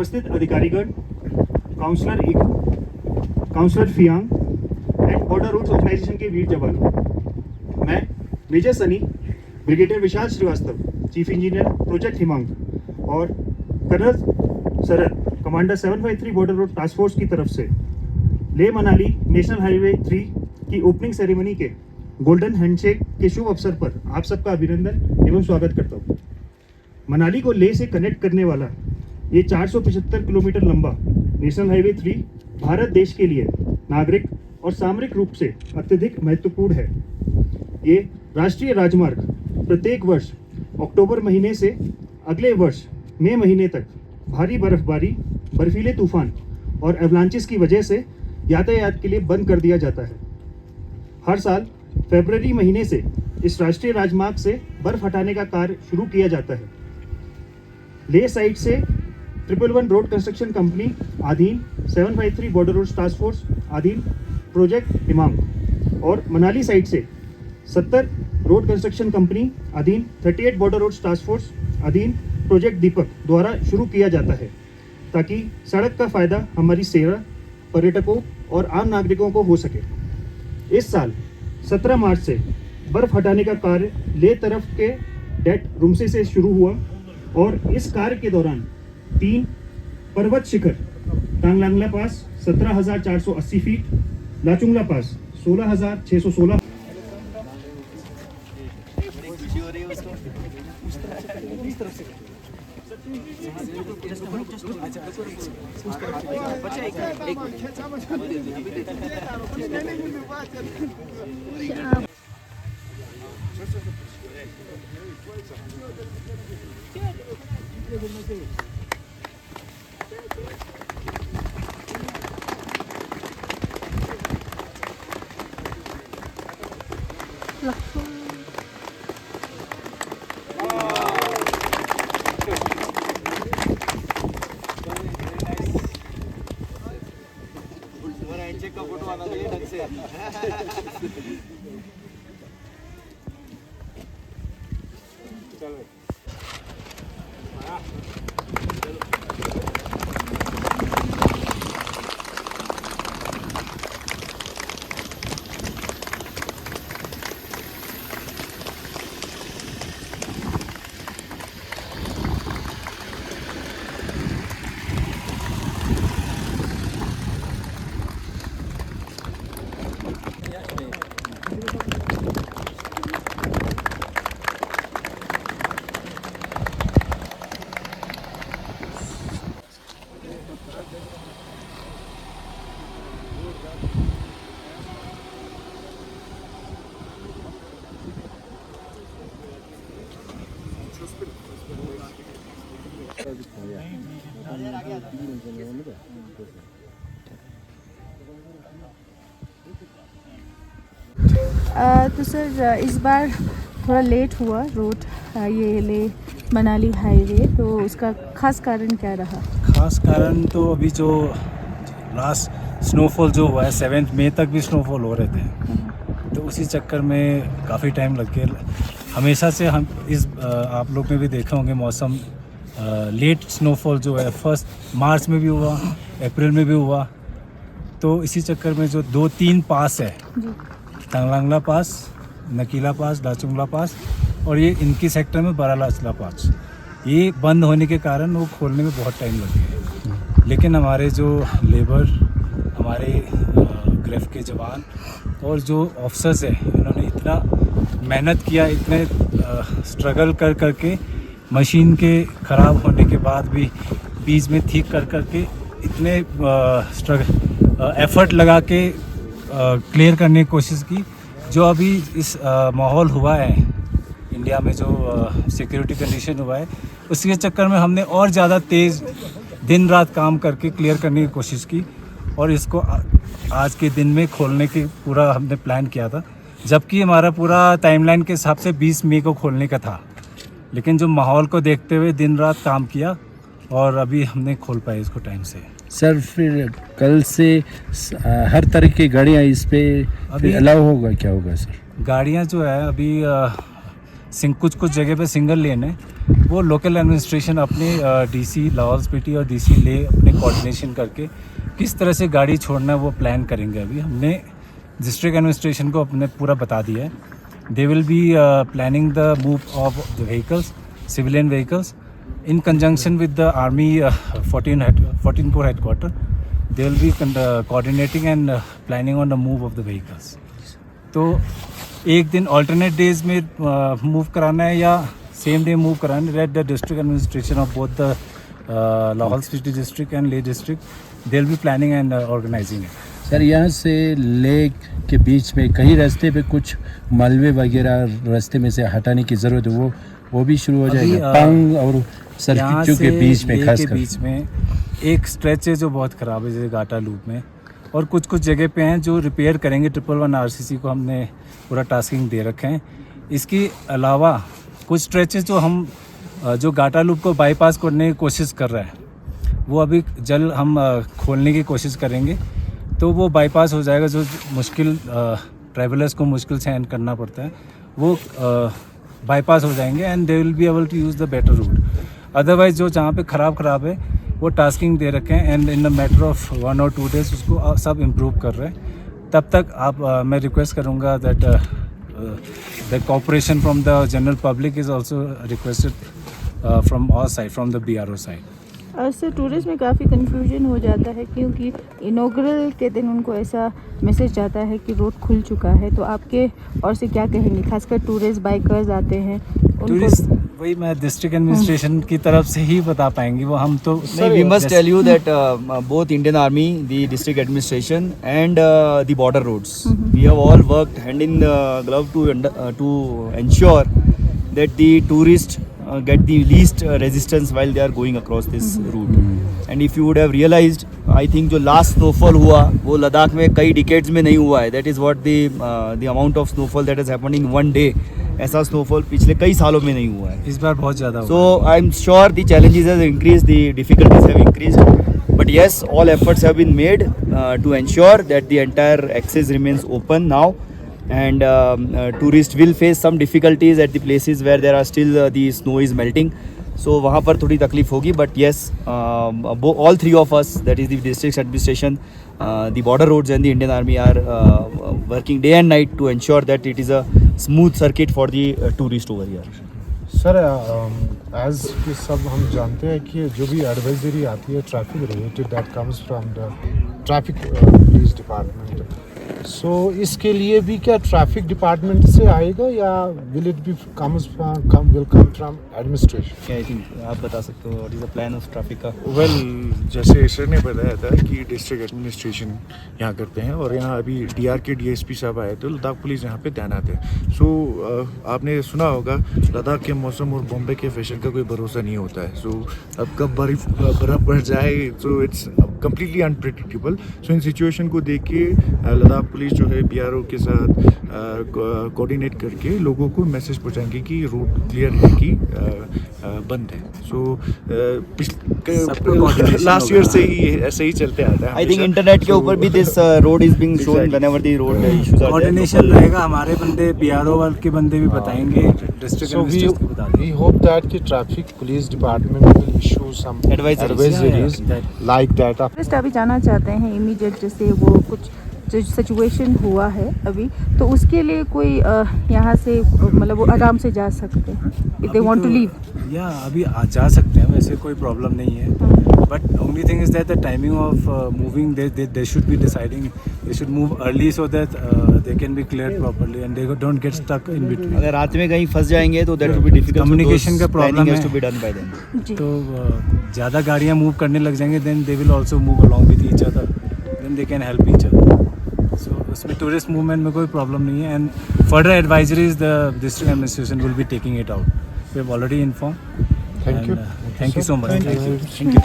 उपस्थित अधिकारीगण, काउंसलर इकू, councillor Phyang and border roads organisation के वीर जवानों, मैं major Sunny, brigadier Vishal Srivastava, chief engineer project Himank और colonel Sharad, commander 753 border road task force की तरफ से लेह मनाली नेशनल हाईवे 3 की ओपनिंग सेरेमनी के गोल्डन हैंडशेक के शुभ अवसर पर आप सबका अभिनंदन एवं स्वागत करता हूँ। मनाली को लेह से कनेक्ट करने वाला ये 475 किलोमीटर लंबा नेशनल हाईवे 3 भारत देश के लिए नागरिक और सामरिक रूप से अत्यधिक महत्वपूर्ण है। ये राष्ट्रीय राजमार्ग प्रत्येक वर्ष अक्टूबर महीने से अगले वर्ष मई महीने तक भारी बर्फबारी, बर्फीले तूफान और एवलांचेस की वजह से यातायात के लिए बंद कर दिया जाता है। हर साल फरवरी महीने से इस राष्ट्रीय राजमार्ग से बर्फ हटाने का कार्य शुरू किया जाता है। लेह साइड से 111 रोड कंस्ट्रक्शन कंपनी अधीन 753 बॉर्डर रोड टास्क फोर्स अधीन प्रोजेक्ट हिमांग और मनाली साइड से 70 रोड कंस्ट्रक्शन कंपनी अधीन 38 बॉर्डर रोड टास्क फोर्स अधीन प्रोजेक्ट दीपक द्वारा शुरू किया जाता है, ताकि सड़क का फायदा हमारी सेना, पर्यटकों और आम नागरिकों को हो सके। इस साल 17 मार्च से बर्फ हटाने का कार्य लेह तरफ के डेट रुमसे से शुरू हुआ और इस कार्य के दौरान 3 पर्वत शिखर टांगलांगला पास 17,480 फीट, लाचुंगला पास 16,616 का फोटो आना चाहिए ढंग से। चलो तो सर इस बार थोड़ा लेट हुआ रोड, ये ले मनाली हाईवे, तो उसका खास कारण क्या रहा? खास कारण तो अभी जो लास्ट स्नोफॉल जो हुआ है 7 मई तक भी स्नोफॉल हो रहे थे, तो उसी चक्कर में काफ़ी टाइम लग गया। हमेशा से हम इस आप लोग ने भी देखे होंगे मौसम लेट स्नोफॉल जो है 1 मार्च में भी हुआ, अप्रैल में भी हुआ, तो इसी चक्कर में जो 2-3 पास है, टांगलांगला पास, नकीला पास, लाचुंगला पास और ये इनकी सेक्टर में बारालाचला पास, ये बंद होने के कारण वो खोलने में बहुत टाइम लग गया। लेकिन हमारे जो लेबर, हमारे ग्रेफ के जवान और जो ऑफिसर्स हैं, इन्होंने इतना मेहनत किया, इतने स्ट्रगल कर करके मशीन के ख़राब होने के बाद भी बीच में ठीक कर करके इतने एफर्ट लगा के क्लियर करने की कोशिश की। जो अभी इस माहौल हुआ है इंडिया में, जो सिक्योरिटी कंडीशन हुआ है, उसके चक्कर में हमने और ज़्यादा तेज़ दिन रात काम करके क्लियर करने की कोशिश की और इसको आज के दिन में खोलने की पूरा हमने प्लान किया था, जबकि हमारा पूरा टाइमलाइन के हिसाब से 20 मई को खोलने का था। लेकिन जो माहौल को देखते हुए दिन रात काम किया और अभी हमने खोल पाए इसको टाइम से। सर फिर कल से हर तरह की गाड़ियाँ इस पे अभी अलाउ होगा, क्या होगा सर? गाड़ियाँ जो है अभी कुछ कुछ जगह पे सिंगल लेन है, वो लोकल एडमिनिस्ट्रेशन अपने डीसी लाहौल स्पीति और डीसी ले अपने कोऑर्डिनेशन करके किस तरह से गाड़ी छोड़ना है वो प्लान करेंगे। अभी हमने डिस्ट्रिक्ट एडमिनिस्ट्रेशन को अपने पूरा बता दिया है। दे will B planning the move of the vehicles, civilian vehicles, in conjunction with the army 14 corps headquarter. They will be coordinating and planning on the move of the vehicles. तो एक दिन alternate days में move कराना है या same day move कराना है, let the district administration of both the Lahore Spiti district and Leh district, they will be planning and organizing it. Sir यहाँ से लेक के बीच में कई रास्ते पे कुछ मलबे वगैरह रास्ते में से हटाने की ज़रूरत है, वो भी शुरू हो जाएगा पंग और सर्किटों के बीच में, खास कर बीच में एक स्ट्रेच है जो बहुत ख़राब है जैसे घाटा लूप में, और कुछ कुछ जगह पे हैं जो रिपेयर करेंगे। 111 RCC को हमने पूरा टास्किंग दे रखे हैं। इसके अलावा कुछ स्ट्रेचेस जो हम जो घाटा लूप को बाईपास करने की कोशिश कर रहे हैं वो अभी जल्द हम खोलने की कोशिश करेंगे, तो वो बाईपास हो जाएगा। जो मुश्किल ट्रैवलर्स को मुश्किल सहन करना पड़ता है वो बाईपास हो जाएंगे and they will be able to use the better route. Otherwise जो जहाँ पे ख़राब है वो टास्किंग दे रखे हैं and in the matter of 1 or 2 days उसको सब इम्प्रूव कर रहे हैं। तब तक आप मैं रिक्वेस्ट करूँगा that the cooperation from the general public is also requested from our side, from the BRO side. Sir tourist में काफ़ी कंफ्यूजन हो जाता है क्योंकि इनॉग्रल के दिन उनको ऐसा मैसेज जाता है कि रोड खुल चुका है, तो आपके और से क्या कहेंगे, खासकर टूरिस्ट बाइकर्स आते हैं टूरिस्ट वही मैं डिस्ट्रिक्ट एडमिनिस्ट्रेशन की तरफ से ही बता पाएंगे, वो हम तो We must tell you that both Indian Army, the district administration, and the border roads, we have all worked hand in glove to ensure that the tourists get the least resistance while they are going across this route. And if you would have realized, I think जो last snowfall हुआ वो लद्दाख में कई decades में नहीं हुआ है. That is what the amount of snowfall that has happened in one day. ऐसा snowfall पिछले कई सालों में नहीं हुआ है. इस बार बहुत ज़्यादा So I'm sure the challenges have increased, the difficulties have increased. But yes, all efforts have been made to ensure that the entire access remains open now. And tourists will face some difficulties at the places where there are still the snow is melting. So वहाँ पर थोड़ी तकलीफ होगी, but yes, all three of us, that is the district administration, the border roads and the Indian Army are working day and night to ensure that it is a smooth circuit for the tourist over here. Sir as कि सब हम जानते हैं कि जो भी advisory आती है traffic related that comes from the traffic police department, so इसके लिए भी क्या ट्रैफिक डिपार्टमेंट से आएगा या will it be come from administration? I think आप बता सकते हो what is the plan of traffic का? वेल जैसे सर ने बताया था कि डिस्ट्रिक्ट एडमिनिस्ट्रेशन यहाँ करते हैं और यहाँ अभी DR के DSP साहब आए तो लद्दाख पुलिस यहाँ पे तैनात है। सो आपने सुना होगा लद्दाख के मौसम और बॉम्बे के फैशन का कोई भरोसा नहीं होता है। सो अब कब बर्फ़ बढ़ जाए, so it's completely unpredictable. So in situation को देख के लद्दाख पुलिस जो है BRO के साथ कोऑर्डिनेट करके लोगों को मैसेज पहुँचाएंगे कि रोड क्लियर है कि बंद है। सो लास्ट ईयर से ही ऐसे ही चलते आता है। आई थिंक इंटरनेट के ऊपर भी this road is being shown whenever the road issues are coordination रहेगा, हमारे बंदे BRO वाले के बंदे भी बताएंगे, डिस्ट्रिक्ट एडमिनिस्ट्रेशन को बता देंगे। We hope that the traffic police department will issue some advisories like that. Tourist अभी जाना चाहते हैं इमीडिएट, जैसे वो कुछ जो सिचुएशन हुआ है अभी, तो उसके लिए कोई यहाँ से मतलब वो आराम से जा सकते हैं if they want to leave? या अभी जा सकते हैं, वैसे कोई प्रॉब्लम नहीं है, but only thing is that the timing of moving they should be deciding, they should move early so that they can be clear properly and they don't get stuck in between. अगर रात में कहीं फंस जाएंगे तो that will be difficult, communication का problem है to be done by them. तो ज़्यादा गाड़ियाँ मूव करने लग जाएंगे then they will also move along with each other, then they can help each other. So उसमें टूरिस्ट मूवमेंट में कोई प्रॉब्लम नहीं है and further advisories the district administration will be taking it out. We have already inform. Thank you. Thank you so much. Thank you.